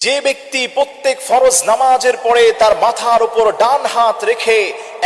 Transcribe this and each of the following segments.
যে ব্যক্তি প্রত্যেক ফরজ নামাজের পরে তার মাথার উপর ডান হাত রেখে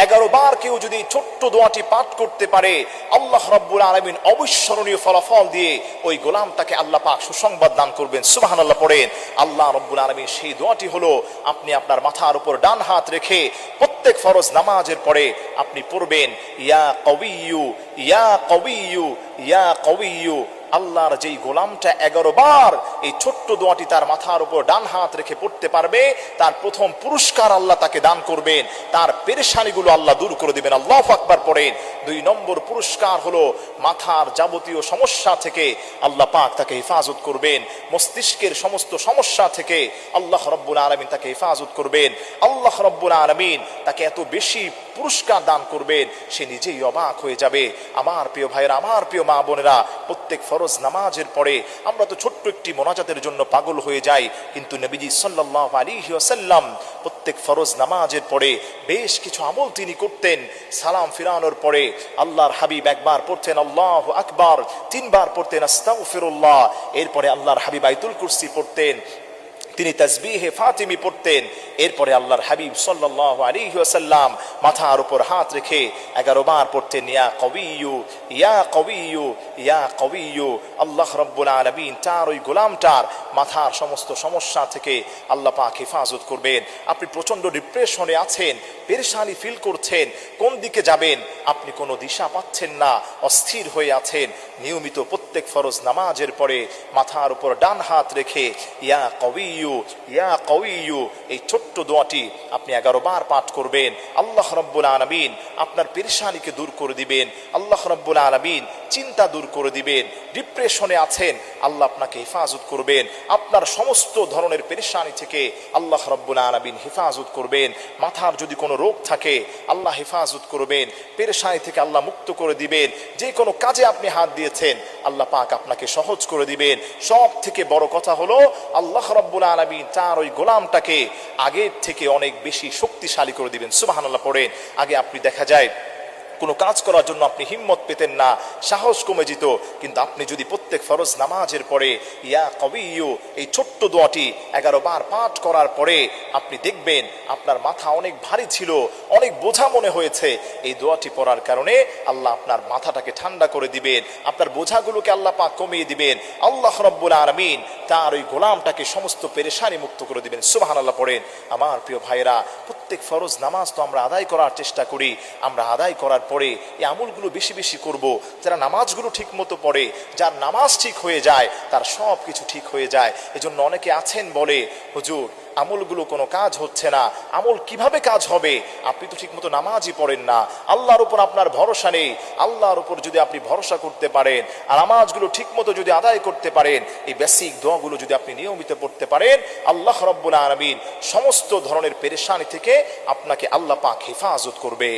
11 বার কেউ যদি ছোট্ট দোয়াটি পাঠ করতে পারে, আল্লাহ রাব্বুল আলামিন অবিস্মরণীয় ফলাফল দিয়ে ওই গোলামটাকে আল্লাহ পাক সুসংবাদ দান করবেন। সুবহানাল্লাহ পড়েন। আল্লাহ রাব্বুল আলামিন সেই দোয়াটি হলো, আপনি আপনার মাথার উপর ডান হাত রেখে প্রত্যেক ফরজ নামাজের পরে আপনি পড়বেন, ইয়া কবিয়্যু ইয়া কবিয়্যু ইয়া কবিয়্যু। আল্লাহর যেই গোলামটা 11 বার এই ছোট্ট দোয়াটি তার মাথার উপর ডান হাত রেখে পড়তে পারবে, তার প্রথম পুরস্কার আল্লাহ তাকে দান করবেন, তার পেরেশানিগুলো আল্লাহ দূর করে দিবেন। আল্লাহু আকবার পড়েন। 2 নম্বর পুরস্কার হলো মাথার যাবতীয় সমস্যা থেকে আল্লাহ পাক তাকে হেফাজত করবেন, মস্তিষ্কের সমস্ত সমস্যা থেকে আল্লাহ রাব্বুল আলামিন তাকে হেফাজত করবেন। আল্লাহ রাব্বুল আলামিন তাকে এত বেশি পুরস্কার দান করবেন, সে নিজেই অবাক হয়ে যাবে। আমার প্রিয় ভাইরা, আমার প্রিয় মা বোনেরা, প্রত্যেক ফরজ নামাজের পরে আমরা তো ছোট্ট একটি মোনাজাতের জন্য পাগল হয়ে যাই, কিন্তু নবীজি সাল্লাল্লাহু আলাইহি ওয়াসাল্লাম প্রত্যেক ফরজ নামাজের পরে বেশ কিছু আমল তিনি করতেন। সালাম ফিরানোর পরে আল্লাহর হাবিব একবার পড়তেন আল্লাহু আকবার, 3 বার পড়তেন আস্তাগফিরুল্লাহ, এরপরে আল্লাহর হাবিব আয়াতুল কুরসি পড়তেন, তিনি তাসবিহে ফাতিমি পড়তেন। এরপরে আল্লাহর হাবিব সাল্লাল্লাহু আলাইহি ওয়াসাল্লাম মাথার উপর হাত রেখে 11 বার পড়তেন, ইয়া কবিয়্যু ইয়া কবিয়্যু ইয়া কবিয়্যু। আল্লাহ রাব্বুল আলামিন তার ওই গোলামটার মাথার সমস্ত সমস্যা থেকে আল্লাহ পাক হেফাজত করবেন। আপনি প্রচন্ড ডিপ্রেশনে আছেন, পেরেশানি ফিল করছেন, কোন দিকে যাবেন আপনি কোনো দিশা পাচ্ছেন না, অস্থির হয়ে আছেন, নিয়মিত প্রত্যেক ফরজ নামাজের পরে মাথার উপর ডান হাত রেখে ইয়া কবিয়্যু ইয়া কবিয়্যু এই ছোট্ট দোয়াটি আপনি 11 বার পাঠ করবেন। আল্লাহ রাব্বুল আলামিন আপনার পেরেশানিকে দূর করে দিবেন। আল্লাহ রাব্বুল আলামিন চিন্তা দূর করে দিবেন। ডিপ্রেশনে আছেন, আল্লাহ আপনাকে হেফাজত করবেন। আপনার সমস্ত ধরনের পেরেশানি থেকে আল্লাহ রাব্বুল আলামিন হেফাজত করবেন। মাথার যদি কোনো রোগ থাকে আল্লাহ হেফাজত করবেন, পেরেশানি থেকে আল্লাহ মুক্ত করে দিবেন। যে কোনো কাজে আপনি হাত দিয়েছেন আল্লাহ পাক আপনাকে সহজ করে দিবেন। সব থেকে বড় কথা হলো আল্লাহ রাব্বুল আলামিন তার ওই গোলামটাকে আগের থেকে অনেক বেশি শক্তিশালী করে দিবেন। সুবহানাল্লাহ পড়েন। আগে আপনি দেখা যায় কোনো কাজ করার জন্য আপনি হিম্মত পেতেন না, সাহস কমে যেত, কিন্তু আপনি যদি প্রত্যেক ফরজ নামাজের পরে ইয়া কবিয়্যু এই ছোট্ট দোয়াটি 11 বার পাঠ করার পরে আপনি দেখবেন আপনার মাথা অনেক ভারী ছিল, অনেক বোঝা মনে হয়েছে। এই দোয়াটি পড়ার কারণে আল্লাহ আপনার মাথাটাকে ঠান্ডা করে দিবেন, আপনার বোঝাগুলোকে আল্লাহ পাক কমিয়ে দিবেন। আল্লাহ রাব্বুল আলামিন তার ওই গোলামটাকে সমস্ত পেরেশানি মুক্ত করে দিবেন। সুবহানাল্লাহ পড়েন। আমার প্রিয় ভাইরা, প্রত্যেক ফরজ নামাজ তো আমরা আদায় করার চেষ্টা করি, আমরা আদায় করার পরে এই আমলগুলো বেশি বেশি করব। যারা নামাজগুলো ঠিক মতো পড়ে, যার নামাজ ঠিক হয়ে যায় তার সব কিছু ঠিক হয়ে যায়। এজন্য অনেকে আছেন বলে, হুজুর আমলগুলো কোনো কাজ হচ্ছে না, আমল কিভাবে কাজ হবে? আপনি তো ঠিক মতো নামাজই পড়েন না, আল্লাহর উপর আপনার ভরসা নেই। আল্লাহর উপর যদি আপনি ভরসা করতে পারেন আর নামাজগুলো ঠিক মতো যদি আদায় করতে পারেন, এই বেসিক দোয়াগুলো যদি আপনি নিয়মিত পড়তে পারেন, আল্লাহ রাব্বুল আলামিন সমস্ত ধরনের পেরেশানি থেকে আপনাকে আল্লাহ পাক হেফাজত করবে।